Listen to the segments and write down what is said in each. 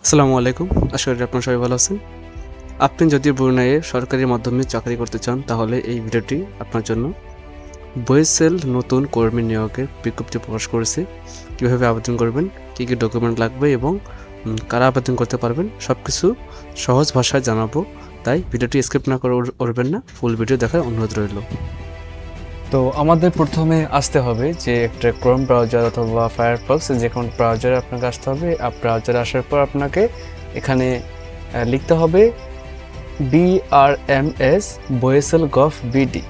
আসসালামু আলাইকুম। আশা করি আপনারা সবাই ভালো আছেন। আপনি যদি ব্রুনাইয়ে সরকারি মাধ্যমে চাকরি করতে চান তাহলে এই ভিডিওটি আপনার জন্য। বয়েসেল নতুন কর্মী নিয়োগের বিজ্ঞপ্তি প্রকাশ করেছে। কীভাবে আবেদন করবেন, কী কী ডকুমেন্ট লাগবে এবং কারা আবেদন করতে পারবেন সব কিছু সহজ ভাষায় জানাবো। তাই ভিডিওটি স্কিপ না করে উড়বেন না, ফুল ভিডিও দেখার অনুরোধ রইল। তো আমাদের প্রথমে আসতে হবে যে একটা ক্রোম ব্রাউজার অথবা ফায়ারফক্স যে কোনো ব্রাউজারে আপনাকে আসতে হবে। ব্রাউজারে আসার পর আপনাকে এখানে লিখতে হবে BRMS বয়েসেল গভ বিডি।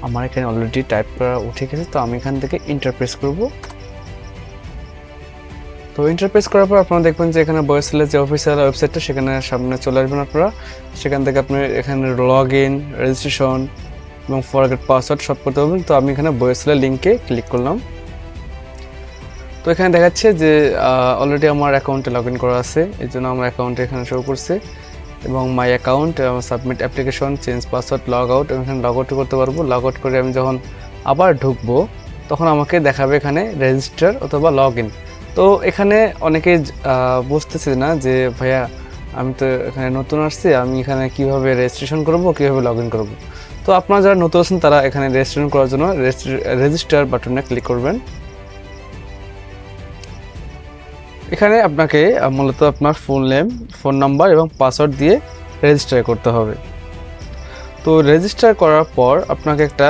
আমার এখানে অলরেডি টাইপ করা উঠে গেছে, তো আমি এখান থেকে ইন্টারপ্রেস করব। তো ইন্টারপ্রেস করার পর আপনারা দেখবেন যে এখানে বয়েসেলের যে অফিসিয়াল ওয়েবসাইটটা সেখানে সামনে চলে আসবেন আপনারা। সেখান থেকে আপনি এখানে লগ ইন, রেজিস্ট্রেশন এবং ফরগেট পাসওয়ার্ড সব করতে পারবেন। তো আমি এখানে বয়েসেলের লিঙ্কে ক্লিক করলাম। তো এখানে দেখাচ্ছে যে অলরেডি আমার অ্যাকাউন্টে লগ ইন করা আছে, এই জন্য আমার অ্যাকাউন্টে এখানে শো করছে এবং my account, submit application, change password, log out. আমি এখানে লগ আউট করতে পারবো। লগ আউট করে আমি যখন আবার ঢুকবো তখন আমাকে দেখাবে এখানে রেজিস্টার অথবা লগ ইন। তো এখানে অনেকেই বুঝতেছে না যে ভাইয়া আমি তো এখানে নতুন আসছি, আমি এখানে কিভাবে রেজিস্ট্রেশন করব, কিভাবে লগ ইন করবো। তো আপনারা যারা নতুন আছেন তারা এখানে রেজিস্ট্রেশন করার জন্য রেজিস্টার বাটনে ক্লিক করবেন। এখানে আপনাকে মূলত আপনার ফুল নেম, ফোন নাম্বার এবং পাসওয়ার্ড দিয়ে রেজিস্টার করতে হবে। তো রেজিস্টার করার পর আপনাকে একটা,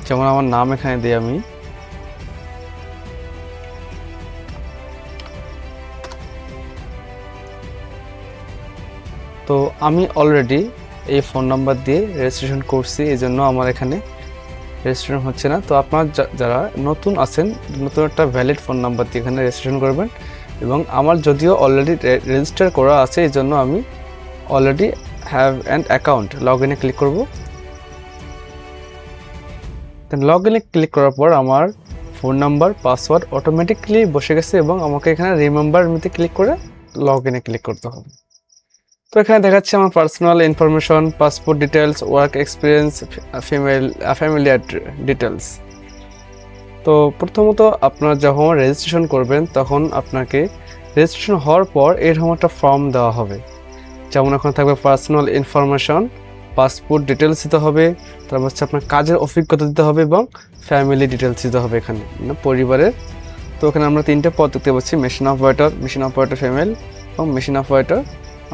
যেমন আমার নাম এখানে দিই আমি, তো আমি অলরেডি এই ফোন নাম্বার দিয়ে রেজিস্ট্রেশন করছি, এই জন্য আমার এখানে রেজিস্ট্রেশন হচ্ছে না। তো আপনার যারা নতুন আছেন, নতুন একটা ভ্যালিড ফোন নাম্বার দিয়ে এখানে রেজিস্ট্রেশন করবেন। এবং আমার যদিও অলরেডি রেজিস্টার করা আছে, এই জন্য আমি already have an account, log ইনে ক্লিক করব। লগ ইনে ক্লিক করার পর আমার ফোন নাম্বার, পাসওয়ার্ড অটোমেটিকলি বসে গেছে এবং আমাকে এখানে রিমেম্বার মিতে ক্লিক করে লগ ইনে ক্লিক করতে হবে। তো এখানে দেখাচ্ছে আমার personal information, passport details, work experience, family details. তো প্রথমত আপনার যখন রেজিস্ট্রেশন করবেন তখন আপনাকে রেজিস্ট্রেশন হওয়ার পর এরকম একটা ফর্ম দেওয়া হবে। যেমন এখন থাকবে পার্সোনাল ইনফরমেশন, পাসপোর্ট ডিটেলস দিতে হবে, তারপর হচ্ছে আপনার কাজের অভিজ্ঞতা দিতে হবে এবং ফ্যামিলি ডিটেলস দিতে হবে এখানে, মানে পরিবারের। তো এখানে আমরা তিনটে পদ দেখতে পাচ্ছি, মেশিন অপারেটর ফিমেল এবং মেশিন অপারেটর।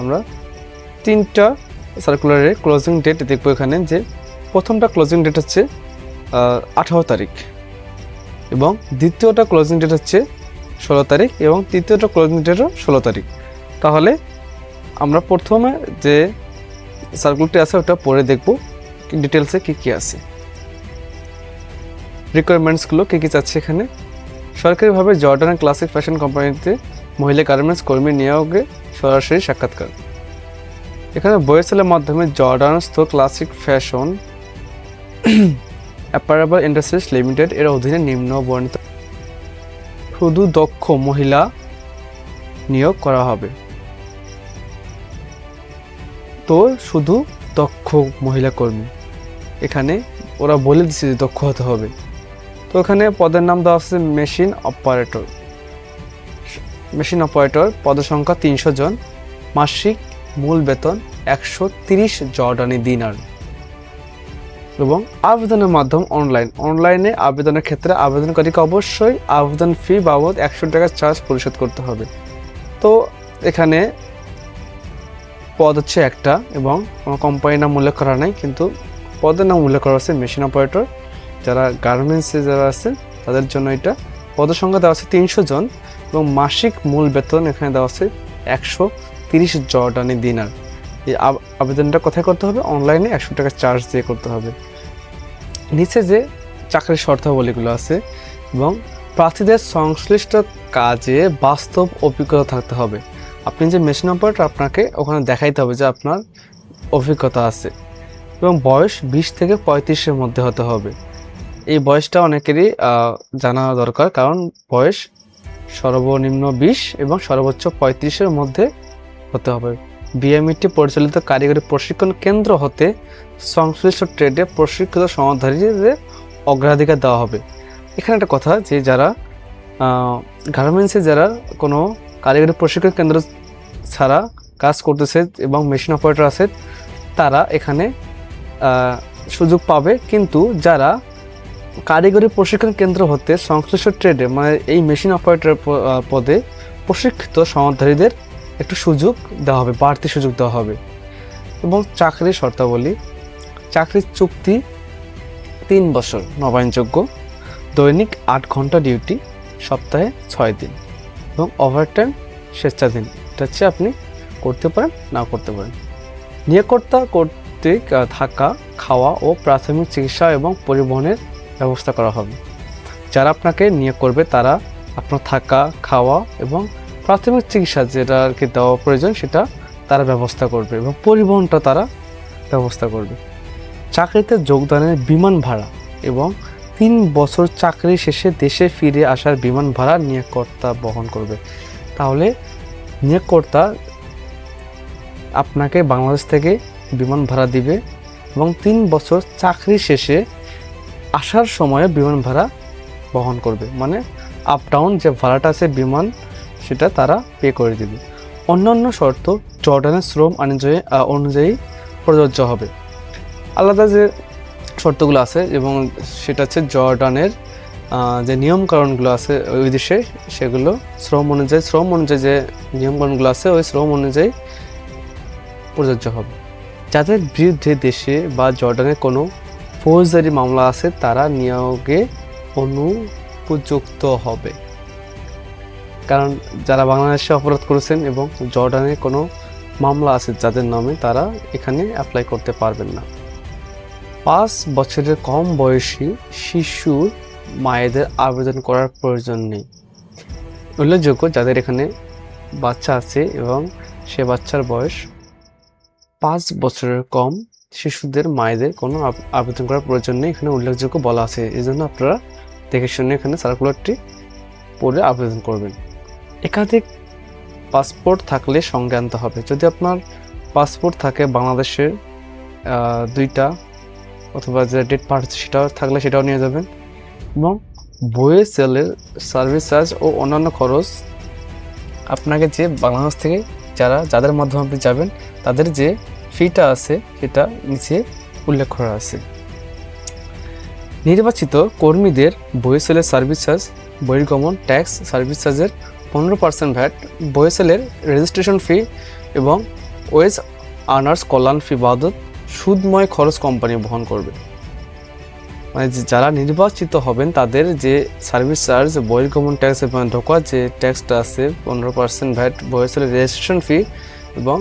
আমরা তিনটা সার্কুলারের ক্লোজিং ডেট দেখবো এখানে, যে প্রথমটা ক্লোজিং ডেট হচ্ছে 18 তারিখ এবং দ্বিতীয়টা ক্লোজিং ডেট হচ্ছে 16 তারিখ এবং তৃতীয়টা ক্লোজিং ডেটও 16 তারিখ। তাহলে আমরা প্রথমে যে সার্কুলারটি আছে ওটা পড়ে দেখব ডিটেলসে কী কী আছে, রিকোয়ারমেন্টসগুলো কী কী চাচ্ছে এখানে। সরকারিভাবে জর্ডান ক্লাসিক ফ্যাশন কোম্পানিতে মহিলা গার্মেন্টস কর্মী নিয়োগে সরাসরি সাক্ষাৎকার। এখানে বয়েসেলের মাধ্যমে জর্ডানস ক্লাসিক ফ্যাশন অ্যাপারেবল ইন্ডাস্ট্রিজ লিমিটেড এর অধীনে নিম্ন বর্ণিত শুধু দক্ষ মহিলা নিয়োগ করা হবে। তো শুধু দক্ষ মহিলা কর্মী, এখানে ওরা বলে দিচ্ছে যে দক্ষ হতে হবে। তো এখানে পদের নাম দেওয়া আছে মেশিন অপারেটর, পদের সংখ্যা 300 জন, মাসিক মূল বেতন 130 জর্ডানি দিনার এবং আবেদনের মাধ্যম অনলাইনে আবেদনের ক্ষেত্রে আবেদনকারীকে অবশ্যই আবেদন ফি বাবদ 100 টাকা চার্জ পরিশোধ করতে হবে। তো এখানে পদ হচ্ছে একটা এবং কোনো কোম্পানির নাম উল্লেখ করা নাই, কিন্তু পদের নাম উল্লেখ করা আছে মেশিন অপারেটর। যারা গার্মেন্টসে যারা আছে তাদের জন্য এটা। পদের সংখ্যা দেওয়া আছে 300 জন এবং মাসিক মূল বেতন এখানে দেওয়া আছে 130 জর্ডানি দিনার। এই আবেদনটা কোথায় করতে হবে? অনলাইনে 100 টাকা চার্জ দিয়ে করতে হবে। নিচে যে চাকরির শর্তাবলীগুলো আছে এবং প্রার্থীদের সংশ্লিষ্ট কাজে বাস্তব অভিজ্ঞতা থাকতে হবে। আপনি যে মেশিন অপারেটর, আপনাকে ওখানে দেখাইতে হবে যে আপনার অভিজ্ঞতা আছে এবং বয়স 20 থেকে 35-এর মধ্যে হতে হবে। এই বয়সটা অনেকেরই জানা দরকার, কারণ বয়স সর্বনিম্ন 20 এবং সর্বোচ্চ 35-এর মধ্যে হতে হবে। বিএমইটি পরিচালিত কারিগরি প্রশিক্ষণ কেন্দ্র হতে সংশ্লিষ্ট ট্রেডে প্রশিক্ষিত সমাধারীদের অগ্রাধিকার দেওয়া হবে। এখানে একটা কথা যে যারা গার্মেন্টসে যারা কোনো কারিগরি প্রশিক্ষণ কেন্দ্র ছাড়া কাজ করতেছে এবং মেশিন অপারেটর আছে তারা এখানে সুযোগ পাবে, কিন্তু যারা কারিগরি প্রশিক্ষণ কেন্দ্র হতে সংশ্লিষ্ট ট্রেডে মানে এই মেশিন অপারেটর পদে প্রশিক্ষিত সনদধারীদের একটু সুযোগ দেওয়া হবে, বাড়তি সুযোগ দেওয়া হবে। এবং চাকরির শর্তাবলী, চাকরির চুক্তি 3 বছর নবায়নযোগ্য, দৈনিক 8 ঘন্টা ডিউটি, সপ্তাহে 6 দিন এবং ওভারটাইম স্বেচ্ছাধীন। এটা হচ্ছে আপনি করতে পারেন, না করতে পারেন। নিয়োগকর্তা কর্তৃক থাকা, খাওয়া ও প্রাথমিক চিকিৎসা এবং পরিবহনের ব্যবস্থা করা হবে। যারা আপনাকে নিয়োগ করবে তারা আপনার থাকা, খাওয়া এবং প্রাথমিক চিকিৎসা যেটা আর কি দেওয়া প্রয়োজন সেটা তারা ব্যবস্থা করবে এবং পরিবহনটা তারা ব্যবস্থা করবে। চাকরিতে যোগদানের বিমান ভাড়া এবং 3 বছর চাকরি শেষে দেশে ফিরে আসার বিমান ভাড়া নিয়োগকর্তা বহন করবে। তাহলে নিয়োগকর্তা আপনাকে বাংলাদেশ থেকে বিমান ভাড়া দিবে এবং 3 বছর চাকরি শেষে আসার সময় বিমান ভাড়া বহন করবে, মানে আপ ডাউন যে ভাড়াটা আছে বিমান সেটা তারা পে করে দিবে। অন্যান্য শর্ত জর্ডানের শ্রম অনুযায়ী প্রযোজ্য হবে। আলাদা যে শর্তগুলো আছে এবং সেটা হচ্ছে জর্ডানের যে নিয়মকানুনগুলো আছে ওই দেশে সেগুলো শ্রম অনুযায়ী যে নিয়মকানুনগুলো আছে ওই শ্রম অনুযায়ী প্রযোজ্য হবে। যাদের বিরুদ্ধে দেশে বা জর্ডানে কোনো ফৌজদারি মামলা আছে তারা নিয়োগে অনুপযুক্ত হবে। কারণ যারা বাংলাদেশে অপরাধ করেছেন এবং জর্ডানে কোনো মামলা আছে যাদের নামে তারা এখানে অ্যাপ্লাই করতে পারবেন না। 5 বছরের কম বয়সী শিশুর মায়েদের আবেদন করার প্রয়োজন নেই। উল্লেখযোগ্য যাদের এখানে বাচ্চা আছে এবং সে বাচ্চার বয়স 5 বছরের কম, শিশুদের মায়েদের কোনো আবেদন করার প্রয়োজন নেই এখানে উল্লেখযোগ্য বলা আছে। এই জন্য আপনারা দেখে শুনে এখানে সার্কুলারটি পড়ে আবেদন করবেন। একাধিক পাসপোর্ট থাকলে সঙ্গে আনতে হবে। যদি আপনার পাসপোর্ট থাকে বাংলাদেশের 2টা অথবা যে ডেট পার্ট সেটাও থাকলে সেটাও নিয়ে যাবেন। এবং বইয়েসেলের সার্ভিস চার্জ ও অন্যান্য খরচ আপনাকে যে বাংলাদেশ থেকে যাদের মাধ্যমে আপনি যাবেন তাদের যে ফিটা আছে সেটা নিচে উল্লেখ করা আছে। নির্বাচিত কর্মীদের বইয়েসেলের সার্ভিস চার্জ, বহির্গমন ট্যাক্স, সার্ভিস চার্জের 15% ভ্যাট, বইয়েসেলের রেজিস্ট্রেশন ফি এবং ওয়েজ আর্নার্স কল্যাণ ফি বাবদ সুদময় খরচ কোম্পানি বহন করবে। মানে যারা নির্বাচিত হবেন তাদের যে সার্ভিস চার্জ, বহির্গমন ট্যাক্স এবং ঢোকা যে ট্যাক্সটা আছে 15% ভ্যাট, বইয়েসেলের রেজিস্ট্রেশন ফি এবং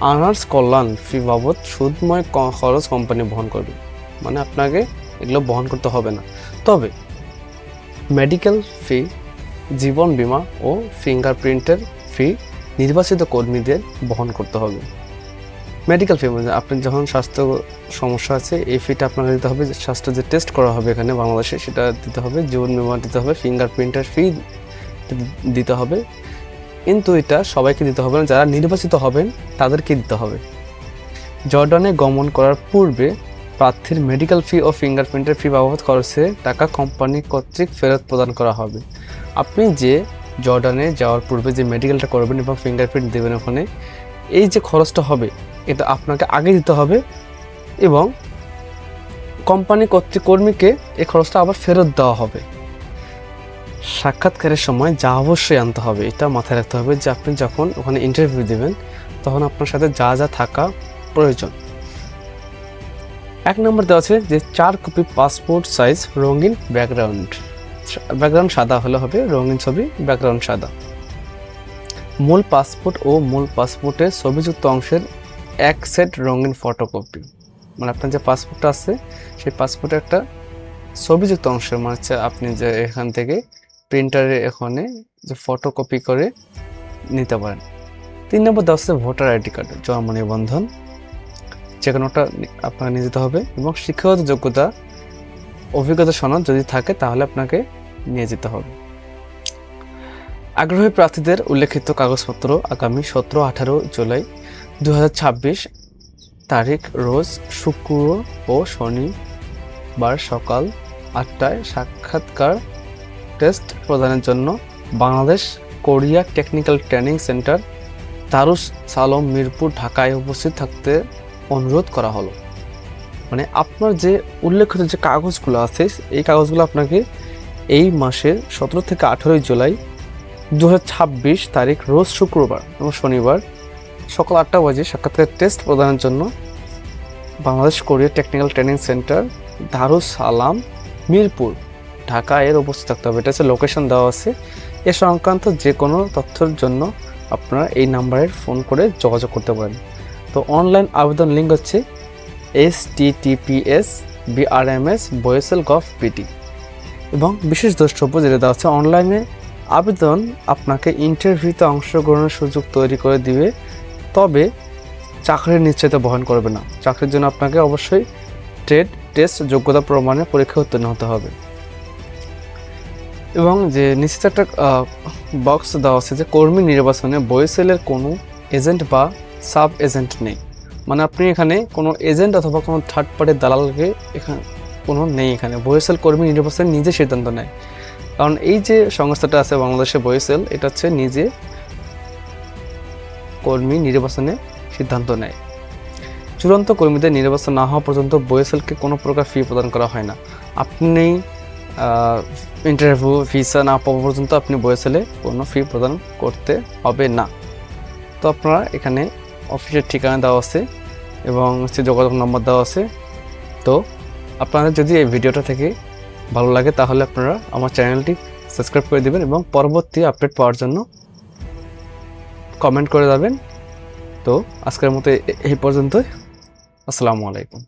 আর্নার্স কল্যাণ ফি বাবদ সুদময় খরচ কোম্পানি বহন করবে। মানে আপনাকে এগুলো বহন করতে হবে না। তবে মেডিকেল ফি, জীবন বীমা ও ফিঙ্গারপ্রিন্টের ফি নির্বাচিত কর্মীদের বহন করতে হবে। মেডিকেল ফি মানে আপনি যখন স্বাস্থ্য সমস্যা আছে এই ফিটা আপনাকে দিতে হবে। স্বাস্থ্য যে টেস্ট করা হবে এখানে বাংলাদেশে সেটা দিতে হবে, জীবন বীমা দিতে হবে, ফিঙ্গারপ্রিন্টের ফি দিতে হবে। কিন্তু এটা সবাইকে দিতে হবে না, যারা নির্বাচিত হবেন তাদেরকে দিতে হবে। জর্ডানে গমন করার পূর্বে প্রার্থীর মেডিকেল ফি ও ফিঙ্গারপ্রিন্টের ফি বাবদ খরচে টাকা কোম্পানি কর্তৃক ফেরত প্রদান করা হবে। আপনি যে জর্ডানে যাওয়ার পূর্বে যে মেডিকেলটা করবেন এবং ফিঙ্গারপ্রিন্ট দেবেন ওখানে, এই যে খরচটা হবে এটা আপনাকে আগে দিতে হবে এবং কোম্পানি কর্তৃক কর্মীকে এই খরচটা আবার ফেরত দেওয়া হবে। সাক্ষাৎকারের সময় যা অবশ্যই আনতে হবে এটা মাথায় রাখতে হবে যে আপনি যখন ওখানে ইন্টারভিউ দেবেন তখন আপনার সাথে যা যা থাকা প্রয়োজন। 1 নম্বর দেওয়া আছে যে 4 কপি পাসপোর্ট সাইজ রঙিন ব্যাকগ্রাউন্ড সাদা হলে হবে, রঙিন ছবি, ব্যাকগ্রাউন্ড সাদা। মূল পাসপোর্ট ও মূল পাসপোর্টের ছবিযুক্ত অংশের 1 সেট রঙিন ফটোকপি। মানে আপনার যে পাসপোর্টটা আছে সেই পাসপোর্টের একটা ছবিযুক্ত অংশের মানে হচ্ছে আপনি যে এখান থেকে প্রিন্টারে এখানে যে ফটোকপি করে নিতে পারেন। 3 নম্বর দেওয়া আছে ভোটার আইডি কার্ড, জন্ম নিবন্ধন, যে কোনোটা আপনাকে নিয়ে যেতে হবে এবং শিক্ষাগত যোগ্যতা, অভিজ্ঞতা সনদ যদি থাকে তাহলে আপনাকে নিয়ে যেতে হবে। আগ্রহী প্রার্থীদের উল্লেখিত কাগজপত্র আগামী 17-18 জুলাই 2026 তারিখ রোজ শুক্র ও শনিবার সকাল 8টায় সাক্ষাৎকার টেস্ট প্রদানের জন্য Bangladesh Korea technical training centre Darus Salam Mirpur ঢাকায় উপস্থিত থাকতে অনুরোধ করা হলো। মানে আপনার যে উল্লেখিত যে কাগজগুলো আছে এই কাগজগুলো আপনাকে এই মাসের 17 থেকে 18 জুলাই 2026 তারিখ রোজ শুক্রবার এবং শনিবার সকাল 8টা বাজে সাক্ষাৎকার টেস্ট প্রদানের জন্য Bangladesh Korea technical training centre Darus Salam Mirpur Dhaka এর উপস্থিত থাকতে হবে। এটা হচ্ছে লোকেশন দেওয়া আছে। এ সংক্রান্ত যে কোনো তথ্যের জন্য আপনারা এই নাম্বারে ফোন করে যোগাযোগ করতে পারেন। তো অনলাইন আবেদন লিঙ্ক হচ্ছে https://brms.boesel.gov.pt এবং বিশেষ দ্রষ্টব্য যেটা দেওয়া হচ্ছে অনলাইনে আবেদন আপনাকে ইন্টারভিউতে অংশগ্রহণের সুযোগ তৈরি করে দিবে, তবে চাকরির নিশ্চয়তা বহন করবে না। চাকরির জন্য আপনাকে অবশ্যই ট্রেড টেস্ট যোগ্যতা প্রমাণে পরীক্ষা উত্তীর্ণ হতে হবে। এবং যে নিশ্চিত একটা বক্স দেওয়া আছে যে কর্মী নির্বাচনে বয়েসেলের কোনো এজেন্ট বা সাব এজেন্ট নেই। মানে আপনি এখানে কোনো এজেন্ট অথবা কোনো থার্ড পার্টির দালালকে এখানে কোনো নেই। এখানে বয়েসেল কর্মী নির্বাচনে নিজে সিদ্ধান্ত নেয়, কারণ এই যে সংস্থাটা আছে বাংলাদেশে বয়েসেল, এটা হচ্ছে নিজে কর্মী নির্বাচনে সিদ্ধান্ত নেয়। চূড়ান্ত কর্মীদের নির্বাচন না হওয়া পর্যন্ত বয়েসেলকে কোনো প্রকার ফি প্রদান করা হয় না। আপনি ইন্টারভিউ ভিসা না পাওয়া পর্যন্ত আপনি বয়েসেলে কোনো ফি প্রদান করতে হবে না। তো আপনারা এখানে অফিসের ঠিকানা দেওয়া আছে এবং যোগাযোগ নম্বর দেওয়া আছে। তো আপনাদের যদি এই ভিডিওটা থেকে ভালো লাগে তাহলে আপনারা আমার চ্যানেলটি সাবস্ক্রাইব করে দেবেন এবং পরবর্তী আপডেট পাওয়ার জন্য কমেন্ট করে যাবেন। তো আজকের মতো এই পর্যন্তই। আসসালামু আলাইকুম।